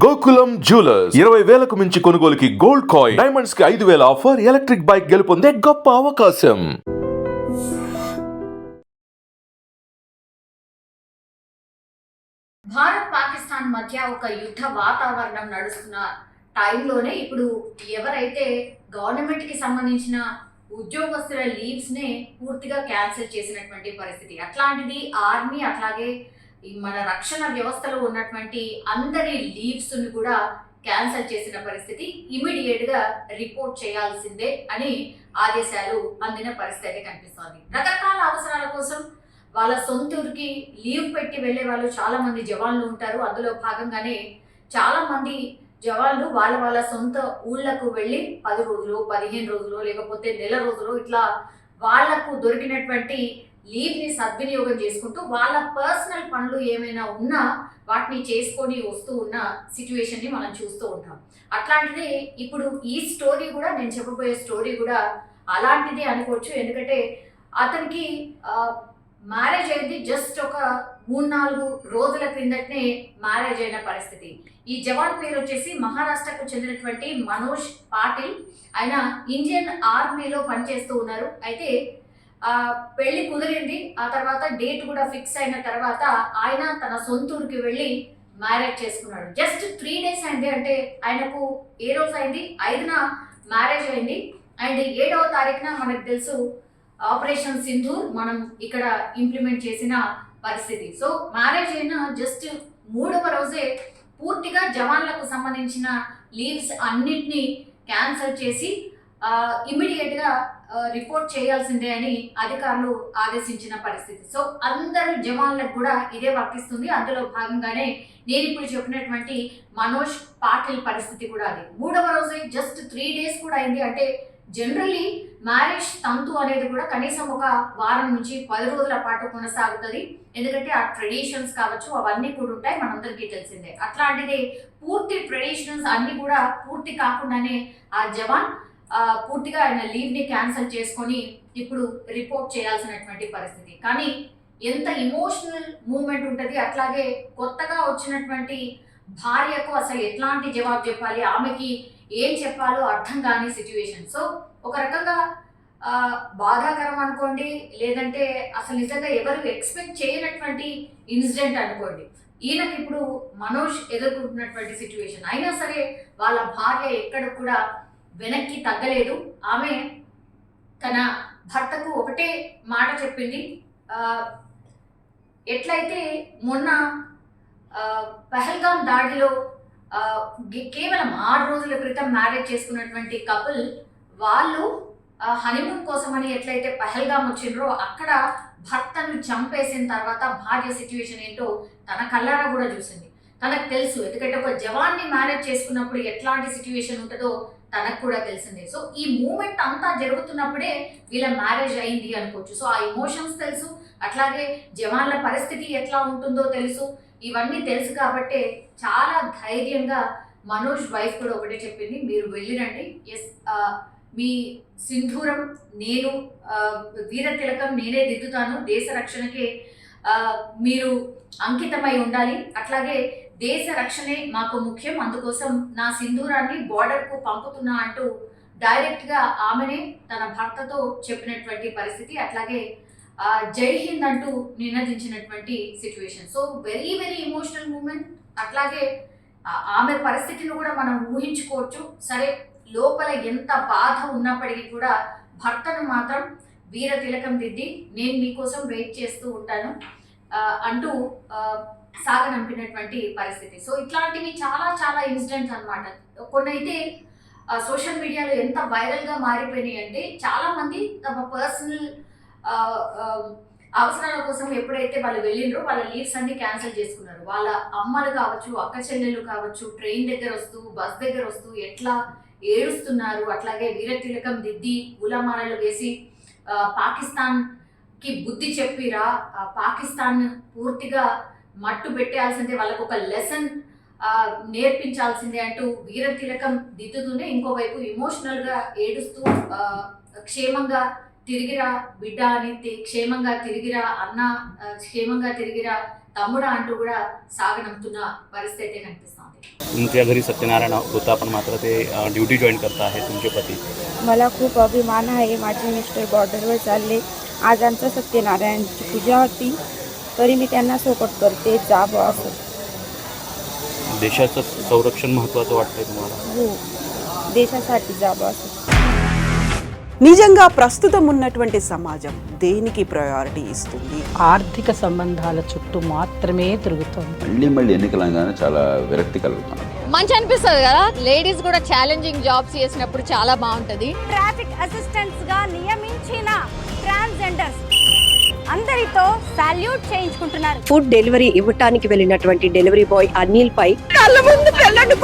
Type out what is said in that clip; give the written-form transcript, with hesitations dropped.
Gokulam jewellers 20,000కు మించి కొనుగోలుకి gold coin, diamonds కి 5,000 ఆఫర్, ఎలక్ట్రిక్ బైక్ గెలుపొందే గొప్ప అవకాశం. భారత్ పాకిస్తాన్ మధ్య ఒక యుద్ధ వాతావరణం నడుస్తున్న టైంలోనే ఇప్పుడు ఎవరైతే గవర్నమెంట్ కి సంబంధించిన ఉద్యోగస్తుల లీవ్స్ నే పూర్తిగా క్యాన్సిల్ చేసినటువంటి పరిస్థితి. అట్లాంటిది ఆర్మీ అట్లాగే మన రక్షణ వ్యవస్థలో ఉన్నటువంటి అందరి లీవ్స్ ని కూడా క్యాన్సిల్ చేసిన పరిస్థితి. ఇమీడియట్ గా రిపోర్ట్ చేయాల్సిందే అని ఆదేశాలు అందిన పరిస్థితి కనిపిస్తోంది. రకరకాల అవసరాల కోసం వాళ్ళ సొంత ఊరికి లీవ్ పెట్టి వెళ్లే వాళ్ళు చాలా మంది జవాన్లు ఉంటారు. అందులో భాగంగానే చాలా మంది జవాన్లు వాళ్ళ సొంత ఊళ్ళకు వెళ్ళి 10 రోజులు 15 రోజులు లేకపోతే నెల రోజులు ఇట్లా వాళ్లకు దొరికినటువంటి లీవ్ ని సద్వినియోగం చేసుకుంటూ వాళ్ళ పర్సనల్ పనులు ఏమైనా ఉన్నా వాటిని చేసుకొని వస్తూ ఉన్న సిచ్యువేషన్ ని మనం చూస్తూ ఉంటాం. అట్లాంటిదే ఇప్పుడు ఈ స్టోరీ కూడా, నేను చెప్పబోయే స్టోరీ కూడా అలాంటిదే అనుకోవచ్చు. ఎందుకంటే అతనికి మ్యారేజ్ అయింది జస్ట్ ఒక 3-4 రోజుల క్రిందటనే మ్యారేజ్ అయిన పరిస్థితి. ఈ జవాన్ పేరు వచ్చేసి మహారాష్ట్రకు చెందినటువంటి మనోజ్ పాటిల్. ఆయన ఇండియన్ ఆర్మీలో పనిచేస్తూ ఉన్నారు. అయితే పెళ్లి కుదిరింది, ఆ తర్వాత డేట్ కూడా ఫిక్స్ అయిన తర్వాత ఆయన తన సొంత ఊరికి వెళ్ళి మ్యారేజ్ చేసుకున్నాడు. జస్ట్ 3 days అయింది. అంటే ఆయనకు ఏ రోజు అయింది? 5న మ్యారేజ్ అయింది. అండ్ 7వ తారీఖున మనకు తెలుసు ఆపరేషన్ సింధూర్ మనం ఇక్కడ ఇంప్లిమెంట్ చేసిన పరిస్థితి. సో మ్యారేజ్ అయిన జస్ట్ 3వ రోజే పూర్తిగా జవాన్లకు సంబంధించిన లీవ్స్ అన్నిటినీ క్యాన్సిల్ చేసి ఇమ్మీడియట్ గా రిపోర్ట్ చేయాల్సిందే అని అధికారులు ఆదేశించిన పరిస్థితి. సో అందరు జవాన్లకు కూడా ఇదే వర్తిస్తుంది. అందులో భాగంగానే నేను ఇప్పుడు చెప్పినటువంటి మనోజ్ పాటిల్ పరిస్థితి కూడా అది. 3వ రోజే జస్ట్ 3 days కూడా అయింది. అంటే జనరల్లీ మ్యారేజ్ తంతు అనేది కూడా కనీసం ఒక వారం నుంచి 10 రోజుల పాటు కొనసాగుతుంది. ఎందుకంటే ఆ ట్రెడిషన్స్ కావచ్చు అవన్నీ కూడా ఉంటాయి, మనందరికీ తెలిసిందే. అట్లాంటిది పూర్తి ట్రెడిషన్స్ అన్ని కూడా పూర్తి కాకుండానే ఆ జవాన్ పూర్తిగా ఆయన లీవ్ ని క్యాన్సిల్ చేసుకొని ఇప్పుడు రిపోర్ట్ చేయాల్సినటువంటి పరిస్థితి. కానీ ఎంత ఇమోషనల్ మూమెంట్ ఉంటుంది. అట్లాగే కొత్తగా వచ్చినటువంటి భార్యకు అసలు ఎట్లాంటి జవాబు చెప్పాలి, ఆమెకి ఏం చెప్పాలో అర్థం కాని సిచ్యువేషన్. సో ఒక రకంగా బాధాకరం అనుకోండి, లేదంటే అసలు నిజంగా ఎవరు ఎక్స్పెక్ట్ చేయనటువంటి ఇన్సిడెంట్ అనుకోండి. ఈయనకి ఇప్పుడు మనోజ్ ఎదుర్కొంటున్నటువంటి సిచ్యువేషన్. అయినా సరే వాళ్ళ భార్య ఎక్కడ కూడా వెనక్కి తగ్గలేదు. ఆమె తన భర్తకు ఒకటే మాట చెప్పింది. ఎట్లయితే మొన్న పహల్గామ్ దాడిలో కేవలం 6 రోజుల క్రితం మ్యారేజ్ చేసుకున్నటువంటి కపుల్ వాళ్ళు హనీమూన్ కోసమని ఎట్లయితే పహల్గామ్ వచ్చిండ్రో అక్కడ భర్తను చంపేసిన తర్వాత భార్య సిచ్యువేషన్ ఏంటో తన కళ్ళారా కూడా చూసింది. తనకు తెలుసు, ఎందుకంటే ఒక జవాన్ని మ్యారేజ్ చేసుకున్నప్పుడు ఎట్లాంటి సిచ్యువేషన్ ఉంటుందో తనకు కూడా తెలిసిందే. సో ఈ మూమెంట్ అంతా జరుగుతున్నప్పుడే వీళ్ళ మ్యారేజ్ అయింది అనుకోవచ్చు. సో ఆ ఎమోషన్స్ తెలుసు, అట్లాగే జవాన్ల పరిస్థితి ఎట్లా ఉంటుందో తెలుసు. ఇవన్నీ తెలుసు కాబట్టే చాలా ధైర్యంగా మనోజ్ వైఫ్ కూడా ఒకటే చెప్పింది, మీరు వెళ్ళిరండి, ఎస్ మీ సింధూరం నేను వీర తిలకం నేనే దిద్దుతాను, దేశ రక్షణకే మీరు అంకితమై ఉండాలి, అట్లాగే దేశ రక్షణే మాకు ముఖ్యం, అందుకోసం నా సింధూరాన్ని బార్డర్కు పంపుతున్నా అంటూ డైరెక్ట్గా ఆమెనే తన భర్తతో చెప్పినటువంటి పరిస్థితి. అట్లాగే జై హింద్ అంటూ నినదించినటువంటి situation. So very very emotional moment. అట్లాగే ఆమె పరిస్థితిని కూడా మనం ఊహించుకోవచ్చు. సరే లోపల ఎంత బాధ ఉన్నప్పటికీ కూడా భర్తను మాత్రం వీర తిలకం దిద్ది నేను మీకోసం వెయిట్ చేస్తూ ఉంటాను అంటూ సాగనంపినటువంటి పరిస్థితి. సో ఇట్లాంటివి చాలా చాలా ఇన్సిడెంట్స్ అనమాట. కొన్ని అయితే సోషల్ మీడియాలో ఎంత వైరల్గా మారిపోయినాయి అంటే చాలా మంది తమ పర్సనల్ అవసరాల కోసం ఎప్పుడైతే వాళ్ళు వెళ్ళిండ్రో వాళ్ళ లీవ్స్ అన్ని క్యాన్సిల్ చేసుకున్నారు. వాళ్ళ అమ్మలు కావచ్చు, అక్క చెల్లెళ్ళు కావచ్చు, ట్రైన్ దగ్గర వస్తూ బస్ దగ్గర వస్తూ ఎట్లా ఏడుస్తున్నారు. అట్లాగే వీర తిలకం దిద్ది పూలమాలలు వేసి పాకిస్తాన్ కి బుద్ధి చెప్పిరా, పాకిస్తాన్ పూర్తిగా మట్టు పెట్టాల్సిందే, వాళ్ళకు ఒక లెసన్ నేర్పించాల్సిందే అంటూ వీర తిలకం దిద్దుతూనే ఇంకోవైపు ఇమోషనల్ గా ఏడుస్తూ క్షేమంగా తిరిగిరా బిడ్డ అని, క్షేమంగా తిరిగిరా అన్న, క్షేమంగా తిరిగిరా తమ్ముడా అంటూ కూడా సాగనంపుతున్న పరిస్థితి అయితే కనిపిస్తోంది. तुमच्या घरी सत्यनारायण होता पण मात्र ते ड्युटी जॉईन करता आहे तुमचे पती. मला खूप अभिमान आहे. माझे मिस्टर बॉर्डरवर चालले. आज आमचं सत्यनारायणची पूजा होती तरी मी त्यांना सपोर्ट करते. जावं असं. देशाचं संरक्षण महत्त्वाचं वाटतंय तुम्हाला? हो, దేశాसाठी जावं असं. నిజంగా ప్రస్తుతం ఉన్నటువంటి సమాజం దేనికి ప్రయారిటీ ఇస్తుంది? ఆర్థిక సంబంధాల చుట్టూ మాత్రమే తిరుగుతోంది. మళ్ళీ ఎన్నికలంగానే చాలా విరక్తి కలుగుతాం. మంచి అనిపిస్తుంది కదా, లేడీస్ కూడా ఛాలెంజింగ్ జాబ్స్ చేసినప్పుడు చాలా బాగుంటది. ట్రాఫిక్ అసిస్టెంట్స్ గా నియమించిన ట్రాన్స్జెండర్స్ అందరితో సాల్యూట్ చేయించుకుంటున్నారు. ఫుడ్ డెలివరీ ఇవ్వటానికి వెళ్ళినటువంటి డెలివరీ బాయ్ అనిల్ పై కళ్ళ ముందు పెళ్ళండి